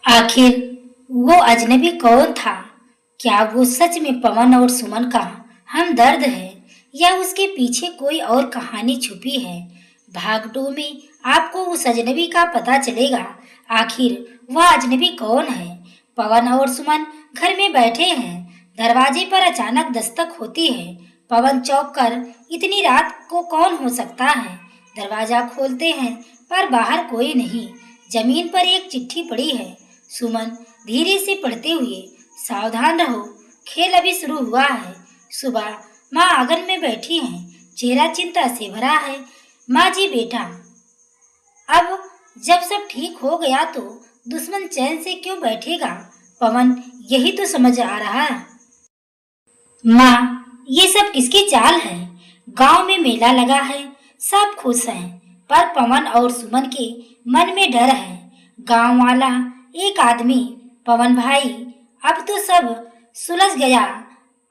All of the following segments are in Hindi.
आखिर वो अजनबी कौन था? क्या वो सच में पवन और सुमन का हमदर्द है या उसके पीछे कोई और कहानी छुपी है? भाग 2 में आपको उस अजनबी का पता चलेगा। आखिर वह अजनबी कौन है? पवन और सुमन घर में बैठे हैं। दरवाजे पर अचानक दस्तक होती है। पवन चौंक कर इतनी रात को कौन हो सकता है? दरवाजा खोलते हैं पर बाहर कोई नहीं। जमीन पर एक चिट्ठी पड़ी है। सुमन धीरे से पढ़ते हुए, सावधान रहो, खेल अभी शुरू हुआ है। सुबह माँ आंगन में बैठी हैं, चेहरा चिंता से भरा है। माँ जी बेटा, अब जब सब ठीक हो गया तो दुश्मन चैन से क्यों बैठेगा? पवन यही तो समझ आ रहा है। माँ, ये सब किसकी चाल है? गांव में मेला लगा है, सब खुश हैं, पर पवन और सुमन के मन में डर है। गांव वाला एक आदमी, पवन भाई, अब तो सब सुलझ गया,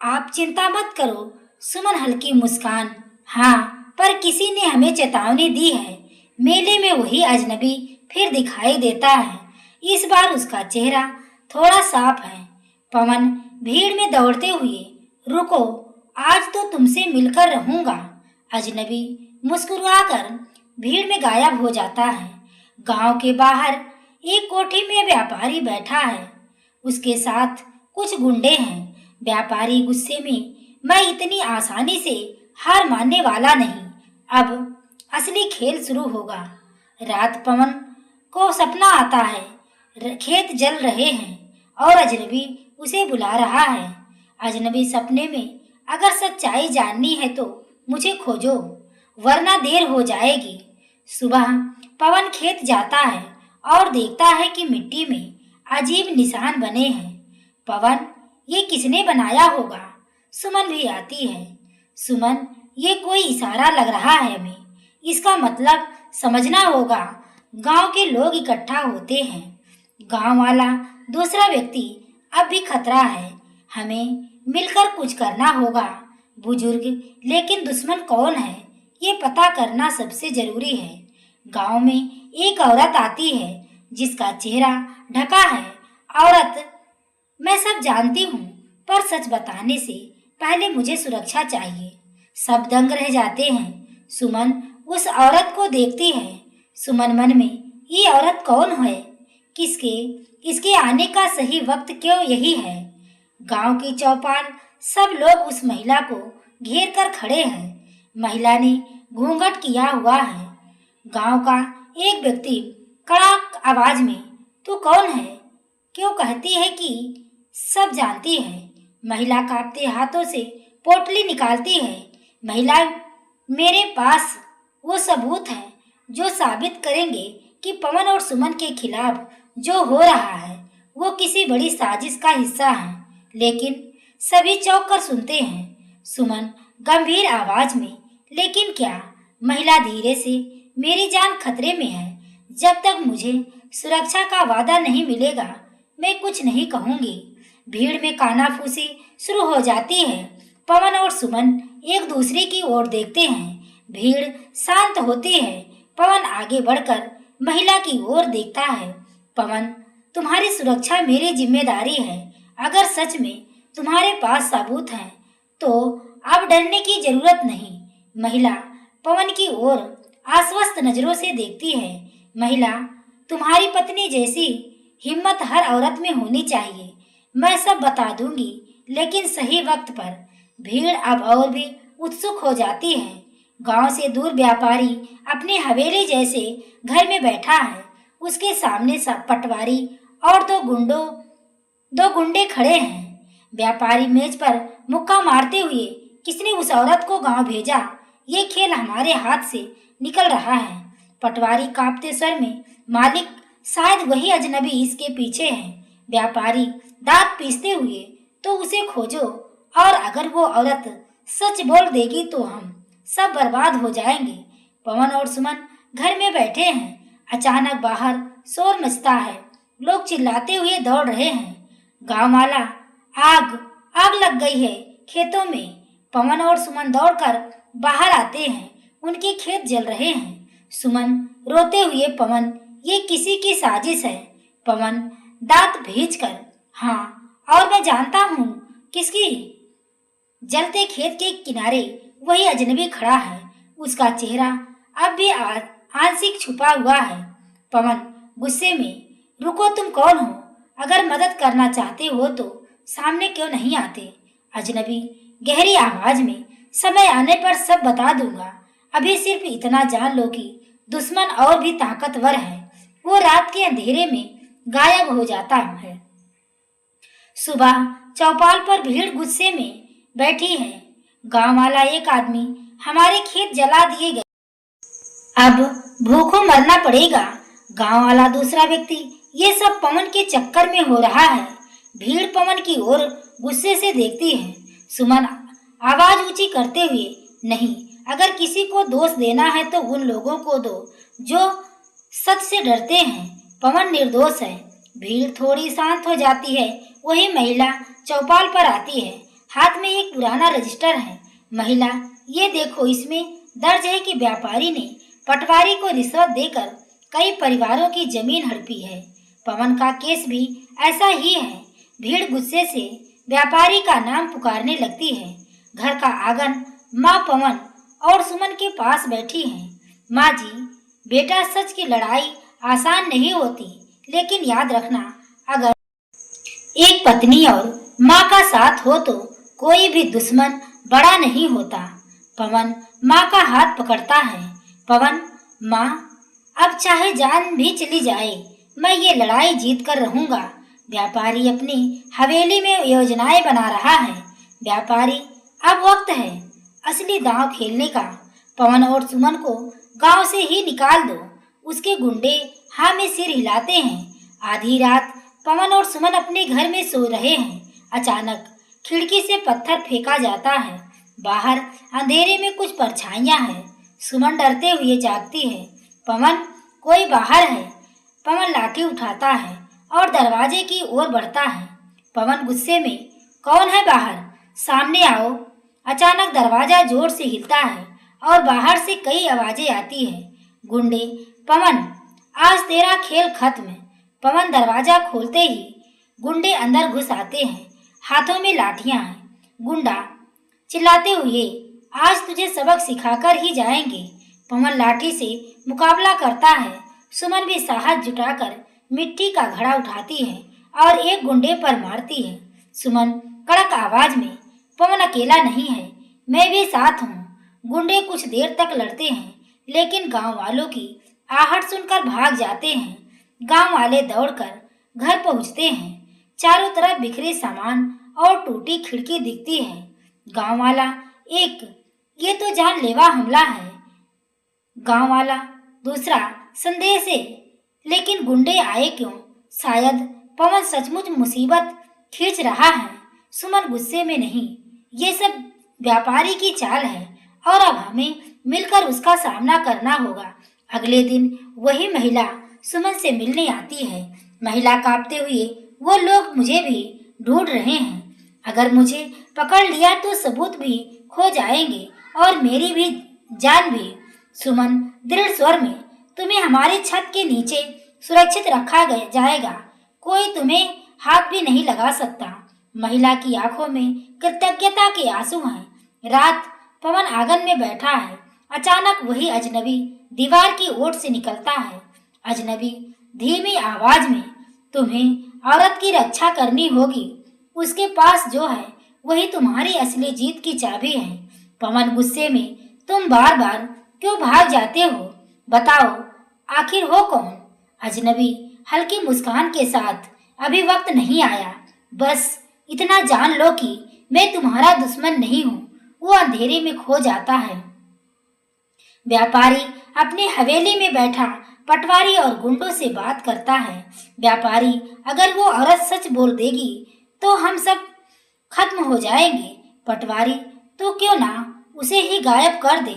आप चिंता मत करो। सुमन हल्की मुस्कान, हाँ, पर किसी ने हमें चेतावनी दी है। मेले में वही अजनबी फिर दिखाई देता है। इस बार उसका चेहरा थोड़ा साफ है। पवन भीड़ में दौड़ते हुए, रुको, आज तो तुमसे मिलकर रहूंगा। अजनबी मुस्कुराकर भीड़ में गायब हो जाता है। गांव के बाहर एक कोठी में व्यापारी बैठा है। उसके साथ कुछ गुंडे हैं। व्यापारी गुस्से में, मैं इतनी आसानी से हार मानने वाला नहीं। अब असली खेल शुरू होगा। रात पवन को सपना आता है, खेत जल रहे हैं और अजनबी उसे बुला रहा है। अजनबी सपने में, अगर सच्चाई जाननी है तो मुझे खोजो, वरना देर हो जाएगी। सुबह पवन खेत जाता है और देखता है कि मिट्टी में अजीब निशान बने हैं। पवन, ये किसने बनाया होगा? सुमन भी आती है। सुमन, ये कोई इशारा लग रहा है हमें, इसका मतलब समझना होगा। गांव के लोग इकट्ठा होते हैं। गांव वाला दूसरा व्यक्ति, अब भी खतरा है, हमें मिलकर कुछ करना होगा। बुजुर्ग, लेकिन दुश्मन कौन है ये पता करना सबसे जरूरी है। गांव में एक औरत आती है जिसका चेहरा ढका है। औरत, मैं सब जानती हूँ, पर सच बताने से पहले मुझे सुरक्षा चाहिए। सब दंग रह जाते हैं। सुमन उस औरत को देखती है। सुमन मन में, ये औरत कौन है? किसके इसके आने का सही वक्त क्यों यही है? गांव की चौपाल, सब लोग उस महिला को घेर कर खड़े हैं। महिला ने घूंघट किया हुआ है। गांव का एक व्यक्ति कड़क आवाज में, तू कौन है? क्यों कहती है कि सब जानती है। महिला कांपते हाथों से पोटली निकालती है। महिला, मेरे पास वो सबूत हैं जो साबित करेंगे कि पवन और सुमन के खिलाफ जो हो रहा है वो किसी बड़ी साजिश का हिस्सा है। लेकिन सभी चौंक कर सुनते हैं। सुमन गंभीर आवाज में, लेकिन क्या? महिला धीरे से, मेरी जान खतरे में है। जब तक मुझे सुरक्षा का वादा नहीं मिलेगा मैं कुछ नहीं कहूंगी। भीड़ में कानाफूसी शुरू हो जाती है। पवन और सुमन एक दूसरे की ओर देखते हैं। भीड़ शांत होती है। पवन आगे बढ़कर महिला की ओर देखता है। पवन, तुम्हारी सुरक्षा मेरी जिम्मेदारी है। अगर सच में तुम्हारे पास सबूत हैं तो अब डरने की जरूरत नहीं। महिला पवन की ओर आश्वस्त नजरों से देखती है। महिला, तुम्हारी पत्नी जैसी हिम्मत हर औरत में होनी चाहिए। मैं सब बता दूंगी, लेकिन सही वक्त पर। भीड़ अब और भी उत्सुक हो जाती है। गांव से दूर व्यापारी अपने हवेली जैसे घर में बैठा है। उसके सामने सब पटवारी और दो गुंडे खड़े हैं। व्यापारी मेज पर मुक्का मारते हुए, किसने उस औरत को गांव भेजा? ये खेल हमारे हाथ से निकल रहा है। पटवारी कांपते स्वर में, मालिक, शायद वही अजनबी इसके पीछे है। व्यापारी दांत पीसते हुए, तो उसे खोजो, और अगर वो औरत सच बोल देगी तो हम सब बर्बाद हो जाएंगे। पवन और सुमन घर में बैठे हैं। अचानक बाहर शोर मचता है। लोग चिल्लाते हुए दौड़ रहे हैं। गांव वाला, आग आग लग गई है खेतों में। पवन और सुमन दौड़कर बाहर आते हैं। उनके खेत जल रहे हैं। सुमन रोते हुए, पवन, ये किसी की साजिश है। पवन, दांत भींचकर। हाँ, और मैं जानता हूँ किसकी। जलते खेत के किनारे वही अजनबी खड़ा है। उसका चेहरा अब भी आंशिक छुपा हुआ है। पवन गुस्से में, रुको, तुम कौन हो? अगर मदद करना चाहते हो तो सामने क्यों नहीं आते? अजनबी गहरी आवाज में, समय आने पर सब बता दूंगा। अभी सिर्फ इतना जान लो कि दुश्मन और भी ताकतवर है। वो रात के अंधेरे में गायब हो जाता है। सुबह चौपाल पर भीड़ गुस्से में बैठी है। गांव वाला एक आदमी, हमारे खेत जला दिए गए, अब भूखों मरना पड़ेगा। गांव वाला दूसरा व्यक्ति, ये सब पवन के चक्कर में हो रहा है। भीड़ पवन की ओर गुस्से से देखती है। सुमन आवाज ऊंची करते हुए, नहीं, अगर किसी को दोष देना है तो उन लोगों को दो जो सच से डरते हैं। पवन निर्दोष है। भीड़ थोड़ी शांत हो जाती है। वही महिला चौपाल पर आती है। हाथ में एक पुराना रजिस्टर है। महिला, ये देखो, इसमें दर्ज है कि व्यापारी ने पटवारी को रिश्वत देकर कई परिवारों की जमीन हड़पी है। पवन का केस भी ऐसा ही है। भीड़ गुस्से से व्यापारी का नाम पुकारने लगती है। घर का आंगन माँ पवन और सुमन के पास बैठी हैं। माँ जी, बेटा, सच की लड़ाई आसान नहीं होती, लेकिन याद रखना, अगर एक पत्नी और माँ का साथ हो तो कोई भी दुश्मन बड़ा नहीं होता। पवन माँ का हाथ पकड़ता है। पवन, माँ, अब चाहे जान भी चली जाए, मैं ये लड़ाई जीत कर रहूंगा। व्यापारी अपनी हवेली में योजनाएं बना रहा है। व्यापारी, अब वक्त है असली दांव खेलने का। पवन और सुमन को गांव से ही निकाल दो। उसके गुंडे हाँ में सिर हिलाते हैं। आधी रात पवन और सुमन अपने घर में सो रहे हैं। अचानक खिड़की से पत्थर फेंका जाता है। बाहर अंधेरे में कुछ परछाइयां हैं। सुमन डरते हुए जागती है। पवन, कोई बाहर है। पवन लाठी उठाता है और दरवाजे की ओर बढ़ता है। पवन गुस्से में, कौन है बाहर? सामने आओ। अचानक दरवाजा जोर से हिलता है और बाहर से कई आवाजें आती हैं। गुंडे, पवन, आज तेरा खेल खत्म है। पवन दरवाजा खोलते ही गुंडे अंदर घुस आते हैं। हाथों में लाठियां हैं। गुंडा चिल्लाते हुए, आज तुझे सबक सिखाकर ही जाएंगे। पवन लाठी से मुकाबला करता है। सुमन भी साहस जुटाकर मिट्टी का घड़ा उठाती है और एक गुंडे पर मारती है। सुमन कड़क आवाज में, पवन अकेला नहीं है, मैं भी साथ हूँ। गुंडे कुछ देर तक लड़ते हैं, लेकिन गांव वालों की आहट सुनकर भाग जाते हैं। गांव वाले दौड़कर घर पहुंचते हैं। चारों तरफ बिखरे सामान और टूटी खिड़की दिखती है। गांव वाला एक, ये तो जानलेवा हमला है। गांव वाला दूसरा, संदेह से, लेकिन गुंडे आए क्यों? शायद पवन सचमुच मुसीबत खींच रहा है। सुमन गुस्से में, नहीं, ये सब व्यापारी की चाल है और अब हमें मिलकर उसका सामना करना होगा। अगले दिन वही महिला सुमन से मिलने आती है। महिला कांपते हुए, वो लोग मुझे भी ढूंढ रहे हैं। अगर मुझे पकड़ लिया तो सबूत भी खो जाएंगे और मेरी भी जान भी। सुमन दृढ़ स्वर में, तुम्हें हमारे छत के नीचे सुरक्षित रखा जाएगा। कोई तुम्हें हाथ भी नहीं लगा सकता। महिला की आंखों में कृतज्ञता के आंसू हैं। रात पवन आंगन में बैठा है। अचानक वही अजनबी दीवार की ओर से निकलता है। अजनबी धीमी आवाज में, तुम्हें औरत की रक्षा करनी होगी। उसके पास जो है वही तुम्हारी असली जीत की चाबी है। पवन गुस्से में, तुम बार बार क्यों भाग जाते हो? बताओ, आखिर हो कौन? अजनबी हल्की मुस्कान के साथ, अभी वक्त नहीं आया। बस इतना जान लो कि मैं तुम्हारा दुश्मन नहीं हूँ। वो अंधेरे में खो जाता है। व्यापारी अपनी हवेली में बैठा पटवारी और गुंडों से बात करता है। व्यापारी, अगर वो औरत सच बोल देगी तो हम सब खत्म हो जाएंगे। पटवारी, तो क्यों ना उसे ही गायब कर दे।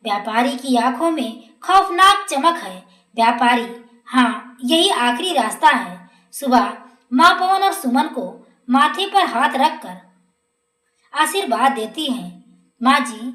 व्यापारी की आंखों में खौफनाक चमक है। व्यापारी, हाँ, यही आखिरी रास्ता है। सुबह माँ पवन और सुमन को माथे पर हाथ रखकर आशीर्वाद देती हैं। माँ जी,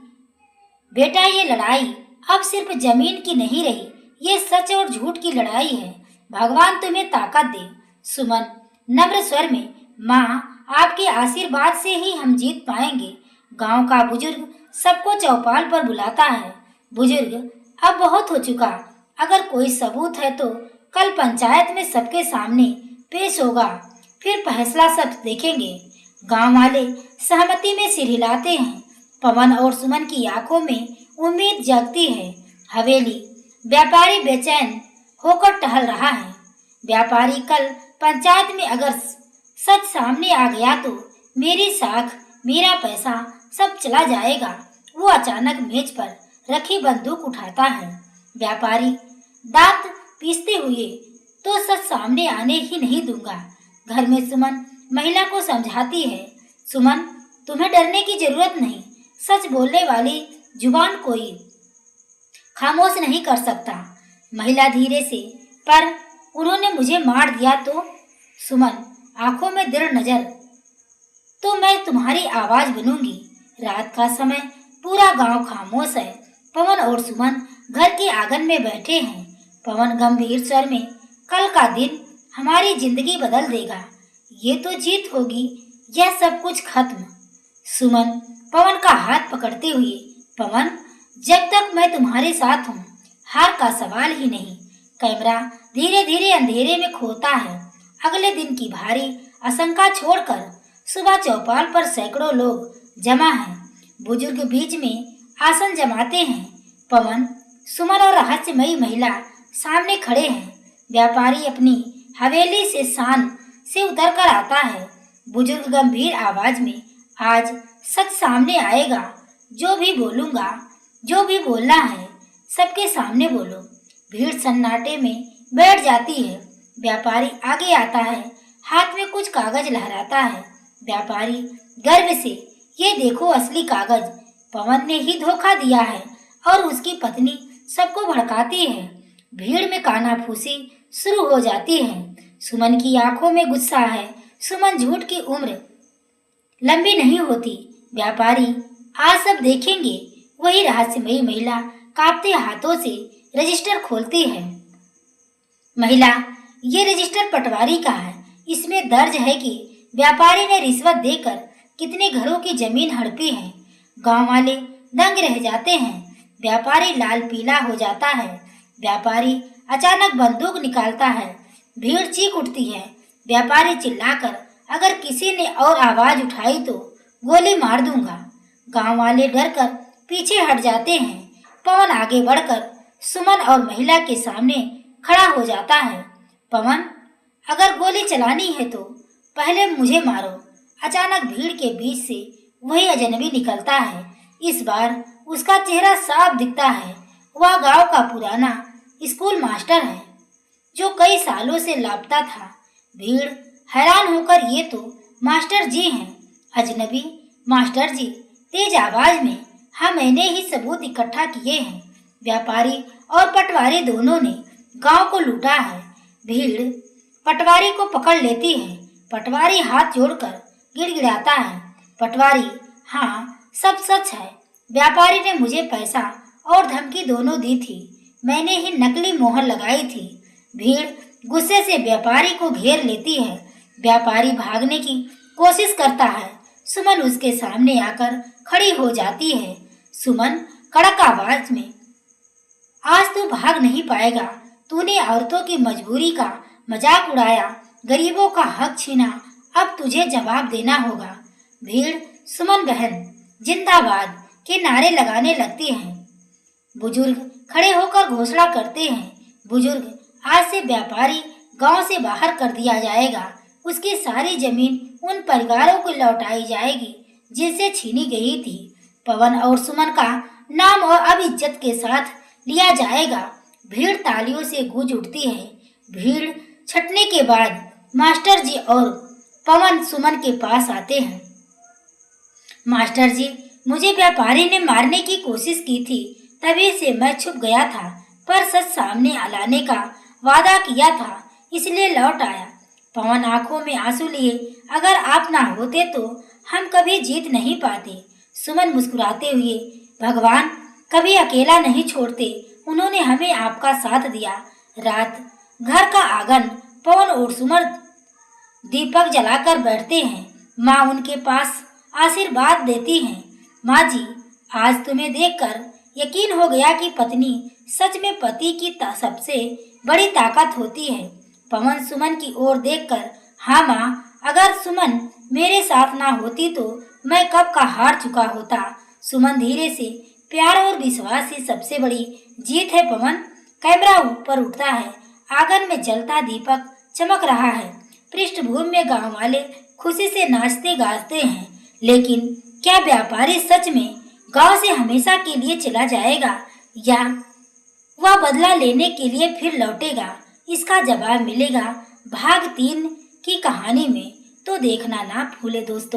बेटा, ये लड़ाई अब सिर्फ जमीन की नहीं रही, ये सच और झूठ की लड़ाई है। भगवान तुम्हें ताकत दे। सुमन नम्र स्वर में, माँ आपके आशीर्वाद से ही हम जीत पाएंगे। गांव का बुजुर्ग सबको चौपाल पर बुलाता है। बुजुर्ग, अब बहुत हो चुका, अगर कोई सबूत है तो कल पंचायत में सबके सामने पेश होगा, फिर फैसला सब देखेंगे। गांव वाले सहमति में सिर हिलाते हैं। पवन और सुमन की आंखों में उम्मीद जगती है। हवेली व्यापारी बेचैन होकर टहल रहा है। व्यापारी कल पंचायत में अगर सच सामने आ गया तो मेरी साख, मेरा पैसा सब चला जाएगा। वो अचानक मेज पर रखी बंदूक उठाता है। व्यापारी दांत पीसते हुए, तो सच सामने आने ही नहीं दूंगा। घर में सुमन महिला को समझाती है, सुमन तुम्हें डरने की जरूरत नहीं, सच बोलने वाली जुबान कोई खामोश नहीं कर सकता। महिला धीरे से, पर उन्होंने मुझे मार दिया तो? सुमन आंखों में दृढ़ नजर, तो मैं तुम्हारी आवाज बनूंगी। रात का समय, पूरा गांव खामोश है। पवन और सुमन घर के आंगन में बैठे हैं। पवन गंभीर स्वर में, कल का दिन हमारी जिंदगी बदल देगा। ये तो जीत होगी, यह सब कुछ खत्म। सुमन पवन का हाथ पकड़ते हुए, पवन जब तक मैं तुम्हारे साथ हूँ हार का सवाल ही नहीं। कैमरा धीरे धीरे अंधेरे में खोता है। अगले दिन की भारी आशंका छोड़कर सुबह चौपाल पर सैकड़ों लोग जमा हैं। बुजुर्ग बीच में आसन जमाते हैं। पवन, सुमन और रहस्यमयी महिला सामने खड़े हैं। व्यापारी अपनी हवेली से शान से उतरकर आता है। बुजुर्ग गंभीर आवाज में, आज सच सामने आएगा। जो भी बोलूंगा, जो भी बोलना है, सबके सामने बोलो। भीड़ सन्नाटे में बैठ जाती है। व्यापारी आगे आता है, हाथ में कुछ कागज लहराता है। व्यापारी गर्व से, ये देखो असली कागज, पवन ने ही धोखा दिया है और उसकी पत्नी सबको भड़काती है। भीड़ में कानाफूसी शुरू हो जाती है। सुमन की आंखों में गुस्सा है। सुमन झूठ की उम्र लंबी नहीं होती। व्यापारी, आज सब देखेंगे। वही रहस्यमयी महिला कांपते हाथों से रजिस्टर खोलती है। महिला, ये रजिस्टर पटवारी का है। इसमें दर्ज है कि व्यापारी ने रिश्वत देकर कितने घरों की जमीन हड़पी है। गांव वाले दंग रह जाते हैं। व्यापारी लाल पीला हो जाता है। व्यापारी अचानक बंदूक निकालता है। भीड़ चीख उठती है। व्यापारी चिल्लाकर, अगर किसी ने और आवाज उठाई तो गोली मार दूंगा। गांव वाले डरकर पीछे हट जाते हैं। पवन आगे बढ़कर सुमन और महिला के सामने खड़ा हो जाता है। पवन, अगर गोली चलानी है तो पहले मुझे मारो। अचानक भीड़ के बीच से वही अजनबी निकलता है। इस बार उसका चेहरा साफ दिखता है। वह गांव का पुराना स्कूल मास्टर है, जो कई सालों से लापता था। भीड़ हैरान होकर, ये तो मास्टर जी हैं। अजनबी, मास्टर जी, तेज आवाज में, हाँ मैंने ही सबूत इकट्ठा किए हैं। व्यापारी और पटवारी दोनों ने गांव को लूटा है। भीड़ पटवारी को पकड़ लेती है। पटवारी हाथ जोड़कर गिड़गिड़ाता है। पटवारी, हाँ सब सच है। व्यापारी ने मुझे पैसा और धमकी दोनों दी थी। मैंने ही नकली मोहर लगाई थी। भीड़ गुस्से से व्यापारी को घेर लेती है। व्यापारी भागने की कोशिश करता है। सुमन उसके सामने आकर खड़ी हो जाती है। सुमन कड़क आवाज में, आज तू भाग नहीं पाएगा। तूने औरतों की मजबूरी का मजाक उड़ाया, गरीबों का हक छीना, अब तुझे जवाब देना होगा। भीड़ सुमन बहन जिंदाबाद के नारे लगाने लगती हैं। बुजुर्ग खड़े होकर घोषणा करते हैं, बुजुर्ग, आज से व्यापारी गांव से बाहर कर दिया जाएगा। उसकी सारी जमीन उन परिवारों को लौटाई जाएगी जिनसे छीनी गई थी। पवन और सुमन का नाम और अब इज्जत के साथ लिया जाएगा। भीड़ तालियों से गूंज उठती है। भीड़ छटने के बाद मास्टर जी और पवन सुमन के पास आते हैं। मास्टर जी, मुझे व्यापारी ने मारने की कोशिश की थी, तभी से मैं छुप गया था, पर सच सामने लाने का वादा किया था, इसलिए लौट आया। पवन आंखों में आंसू लिए, अगर आप ना होते तो हम कभी जीत नहीं पाते। सुमन मुस्कुराते हुए, भगवान कभी अकेला नहीं छोड़ते, उन्होंने हमें आपका साथ दिया। रात, घर का आंगन, पवन और सुमन दीपक जलाकर बैठते हैं। माँ उनके पास आशीर्वाद देती हैं। माँ जी, आज तुम्हें देखकर यकीन हो गया कि पत्नी सच में पति की सबसे बड़ी ताकत होती है। पवन सुमन की ओर देखकर, हाँ माँ, अगर सुमन मेरे साथ ना होती तो मैं कब का हार चुका होता। सुमन धीरे से, प्यार और विश्वास ही सबसे बड़ी जीत है पवन। कैमरा ऊपर उठता है। आंगन में जलता दीपक चमक रहा है। पृष्ठभूमि में गांव वाले खुशी से नाचते गाते हैं। लेकिन क्या व्यापारी सच में गांव से हमेशा के लिए चला जाएगा या वह बदला लेने के लिए फिर लौटेगा? इसका जवाब मिलेगा भाग 3 की कहानी में। तो देखना ना भूले दोस्तों।